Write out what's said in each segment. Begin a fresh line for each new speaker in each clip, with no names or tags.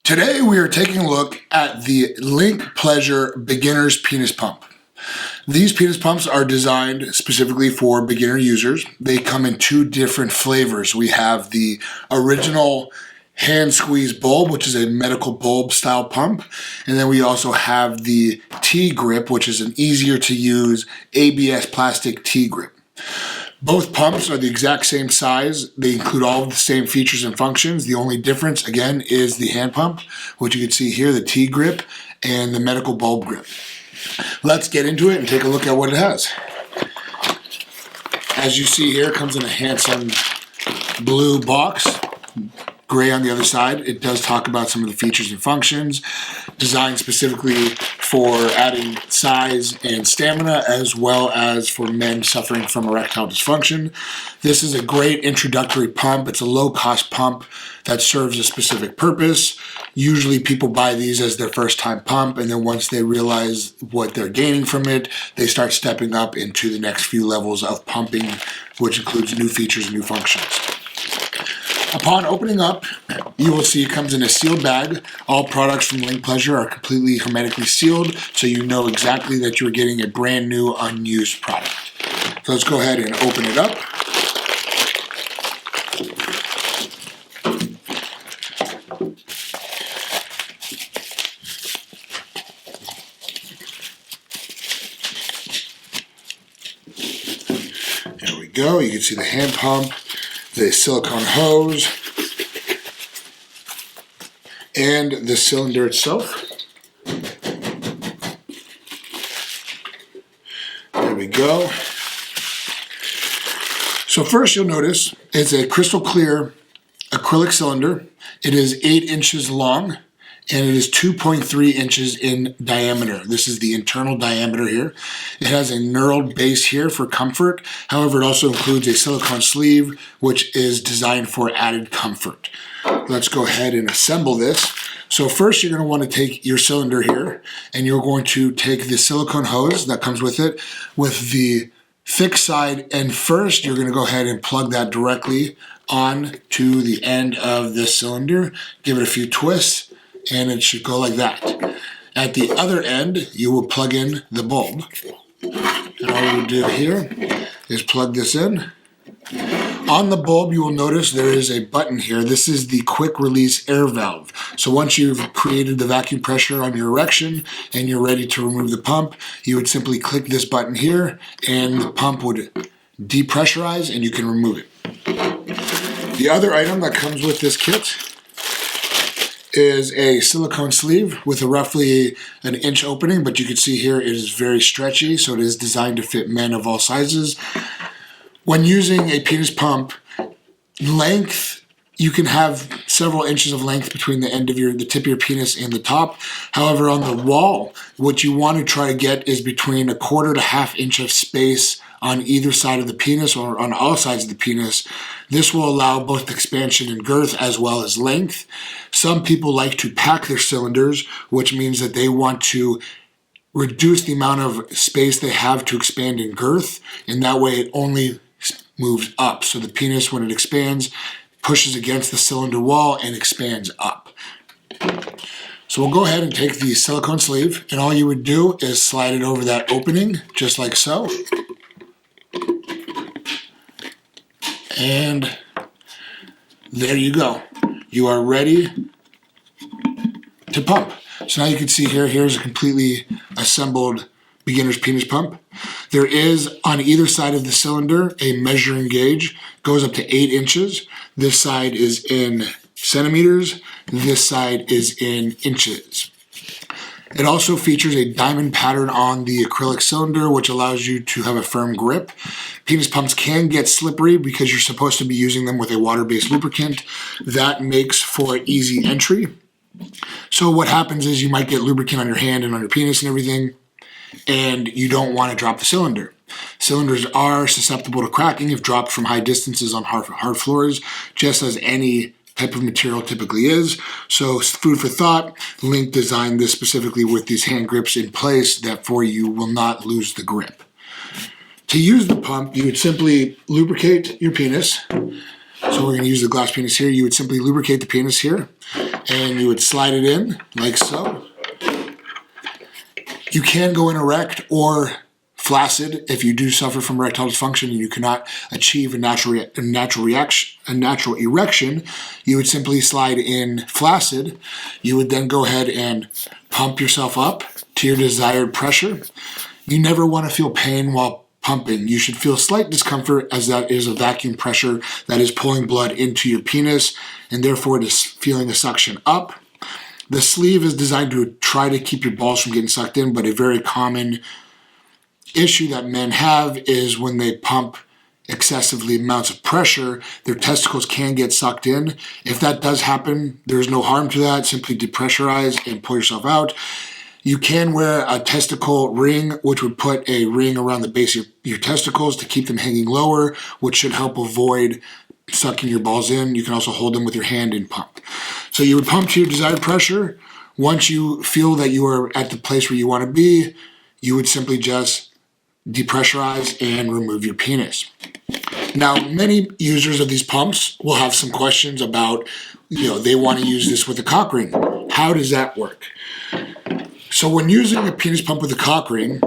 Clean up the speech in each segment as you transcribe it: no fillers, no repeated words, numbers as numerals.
Today we are taking a look at the Lynk 𝗪𝗁 Beginner's Penis Pump. These penis pumps are designed specifically for beginner users. They come in two different flavors. We have the original hand squeeze bulb, which is a medical bulb style pump. And then we also have the T-grip, which is an easier to use ABS plastic T-grip. Both pumps are the exact same size. They include all of the same features and functions. The only difference, again, is the hand pump, which you can see here, the T-grip and the medical bulb grip. Let's get into it and take a look at what it has. As you see here, it comes in a handsome blue box, gray on the other side. It does talk about some of the features and functions, designed specifically for adding size and stamina, as well as for men suffering from erectile dysfunction. This is a great introductory pump. It's a low-cost pump that serves a specific purpose. Usually people buy these as their first time pump, and then once they realize what they're gaining from it, they start stepping up into the next few levels of pumping, which includes new features and new functions. Upon opening up, you will see it comes in a sealed bag. All products from Lynk 𝗪𝗁 are completely hermetically sealed, so you know exactly that you're getting a brand new, unused product. So let's go ahead and open it up. There we go. You can see the hand pump, the silicone hose, and the cylinder itself. There we go. So first you'll notice it's a crystal clear acrylic cylinder. It is 8 inches long and it is 2.3 inches in diameter. This is the internal diameter here. It has a knurled base here for comfort. However, it also includes a silicone sleeve, which is designed for added comfort. Let's go ahead and assemble this. So first you're going to want to take your cylinder here, and you're going to take the silicone hose that comes with it with the thick side, and first you're going to go ahead and plug that directly on to the end of this cylinder. Give it a few twists, and it should go like that. At the other end, you will plug in the bulb. And all we'll do here is plug this in. On the bulb, you will notice there is a button here. This is the quick release air valve. So once you've created the vacuum pressure on your erection and you're ready to remove the pump, you would simply click this button here and the pump would depressurize and you can remove it. The other item that comes with this kit is a silicone sleeve with a roughly an inch opening, but you can see here it is very stretchy, so it is designed to fit men of all sizes. When using a penis pump, length, you can have several inches of length between the end of the tip of your penis and the top. However, on the wall, what you want to try to get is between 1/4 to 1/2 inch of space on either side of the penis or on all sides of the penis. This will allow both expansion and girth as well as length. Some people like to pack their cylinders, which means that they want to reduce the amount of space they have to expand in girth, and that way it only moves up. So the penis, when it expands, pushes against the cylinder wall and expands up. So we'll go ahead and take the silicone sleeve, and all you would do is slide it over that opening, just like so. And there you go. You are ready to pump. So now you can see here, here's a completely assembled beginner's penis pump. There is on either side of the cylinder a measuring gauge, goes up to 8 inches. This side is in centimeters, this side is in inches. It also features a diamond pattern on the acrylic cylinder, which allows you to have a firm grip. Penis pumps can get slippery because you're supposed to be using them with a water-based lubricant. That makes for easy entry. So what happens is you might get lubricant on your hand and on your penis and everything, and you don't want to drop the cylinder. Cylinders are susceptible to cracking if dropped from high distances on hard floors, just as any type of material typically is. So food for thought, Lynk designed this specifically with these hand grips in place that for you will not lose the grip. To use the pump, you would simply lubricate your penis. So we're going to use the glass penis here. You would simply lubricate the penis here, and you would slide it in like so. You can go in erect or flaccid if you do suffer from erectile dysfunction and you cannot achieve a natural erection. You would simply slide in flaccid. You would then go ahead and pump yourself up to your desired pressure. You never want to feel pain while pumping. You should feel slight discomfort, as that is a vacuum pressure that is pulling blood into your penis, and therefore it is feeling a suction up. The sleeve is designed to try to keep your balls from getting sucked in, but a very common issue that men have is when they pump excessively amounts of pressure, their testicles can get sucked in. If that does happen, there's no harm to that. Simply depressurize and pull yourself out. You can wear a testicle ring, which would put a ring around the base of your testicles to keep them hanging lower, which should help avoid sucking your balls in. You can also hold them with your hand and pump. So you would pump to your desired pressure. Once you feel that you are at the place where you want to be, you would simply just depressurize and remove your penis. Now, many users of these pumps will have some questions about, they want to use this with a cock ring. How does that work? So when using a penis pump with a cock ring,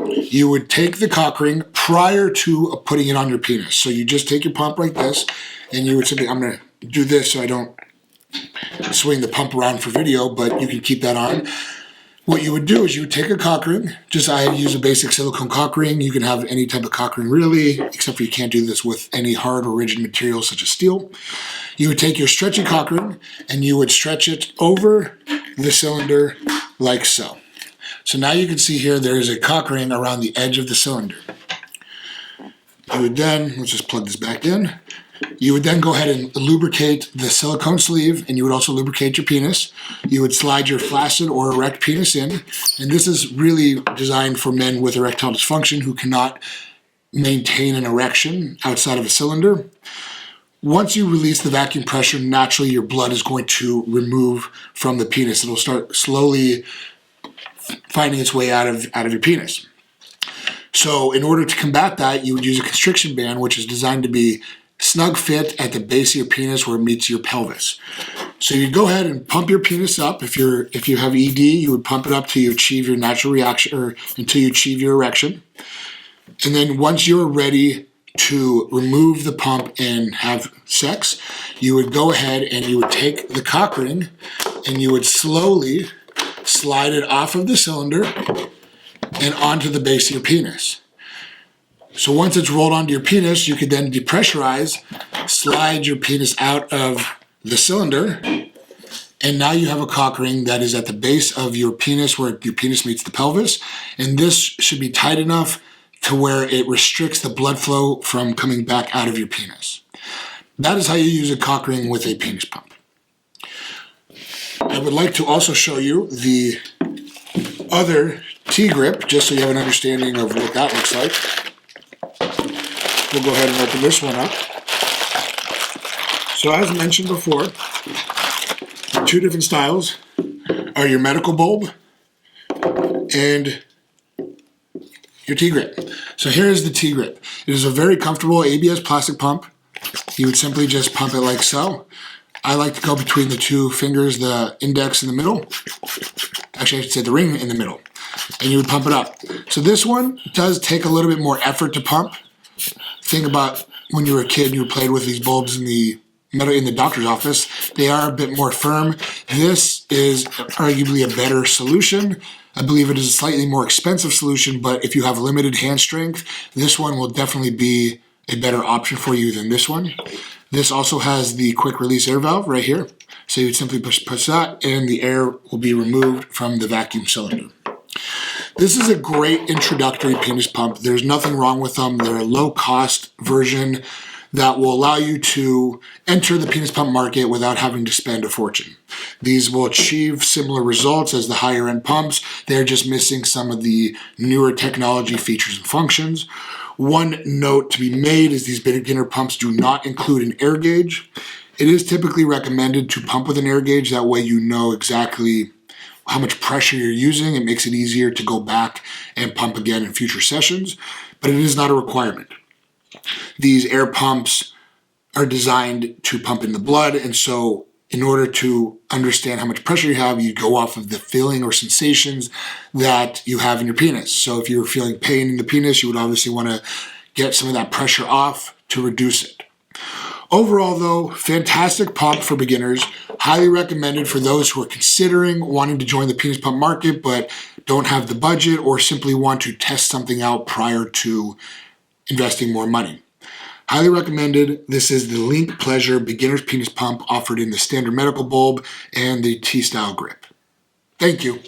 you would take the cock ring prior to putting it on your penis. So you just take your pump like this, and you would simply, I'm going to do this so I don't swing the pump around for video, but you can keep that on. What you would do is you would take a cock ring, I use a basic silicone cock ring. You can have any type of cock ring really, except for you can't do this with any hard or rigid material such as steel. You would take your stretchy cock ring and you would stretch it over the cylinder like so. So now you can see here there is a cock ring around the edge of the cylinder. You would then, let's just plug this back in. You would then go ahead and lubricate the silicone sleeve, and you would also lubricate your penis. You would slide your flaccid or erect penis in, and this is really designed for men with erectile dysfunction who cannot maintain an erection outside of a cylinder. Once you release the vacuum pressure, naturally your blood is going to remove from the penis. It'll start slowly finding its way out of your penis. So in order to combat that, you would use a constriction band, which is designed to be snug fit at the base of your penis where it meets your pelvis. So you go ahead and pump your penis up. If you have ED, you would pump it up till you achieve your natural reaction, or until you achieve your erection. And then once you're ready to remove the pump and have sex, you would go ahead and you would take the cock ring and you would slowly slide it off of the cylinder and onto the base of your penis. So once it's rolled onto your penis, you could then depressurize, slide your penis out of the cylinder, and now you have a cock ring that is at the base of your penis where your penis meets the pelvis, and this should be tight enough to where it restricts the blood flow from coming back out of your penis. That is how you use a cock ring with a penis pump. I would like to also show you the other T-grip, just so you have an understanding of what that looks like. We'll go ahead and open this one up. So as mentioned before, the two different styles are your medical bulb and your T-grip. So here is the T-grip. It is a very comfortable ABS plastic pump. You would simply just pump it like so. I like to go between the two fingers, the index in the middle. Actually, I should say the ring in the middle. And you would pump it up. So this one does take a little bit more effort to pump. Think about when you were a kid, you played with these bulbs in the doctor's office. They are a bit more firm. This is arguably a better solution. I believe it is a slightly more expensive solution, but if you have limited hand strength, this one will definitely be a better option for you than this one. This also has the quick release air valve right here. So you would simply push that and the air will be removed from the vacuum cylinder. This is a great introductory penis pump. There's nothing wrong with them. They're a low-cost version that will allow you to enter the penis pump market without having to spend a fortune. These will achieve similar results as the higher-end pumps. They're just missing some of the newer technology features and functions. One note to be made is these beginner pumps do not include an air gauge. It is typically recommended to pump with an air gauge. That way you know exactly how much pressure you're using. It makes it easier to go back and pump again in future sessions, but it is not a requirement. These air pumps are designed to pump in the blood, and so in order to understand how much pressure you have, you go off of the feeling or sensations that you have in your penis. So if you're feeling pain in the penis, you would obviously want to get some of that pressure off to reduce it. Overall though, fantastic pump for beginners. Highly recommended for those who are considering wanting to join the penis pump market but don't have the budget or simply want to test something out prior to investing more money. Highly recommended. This is the Lynk Pleasure Beginner's Penis Pump offered in the standard medical bulb and the T-style grip. Thank you.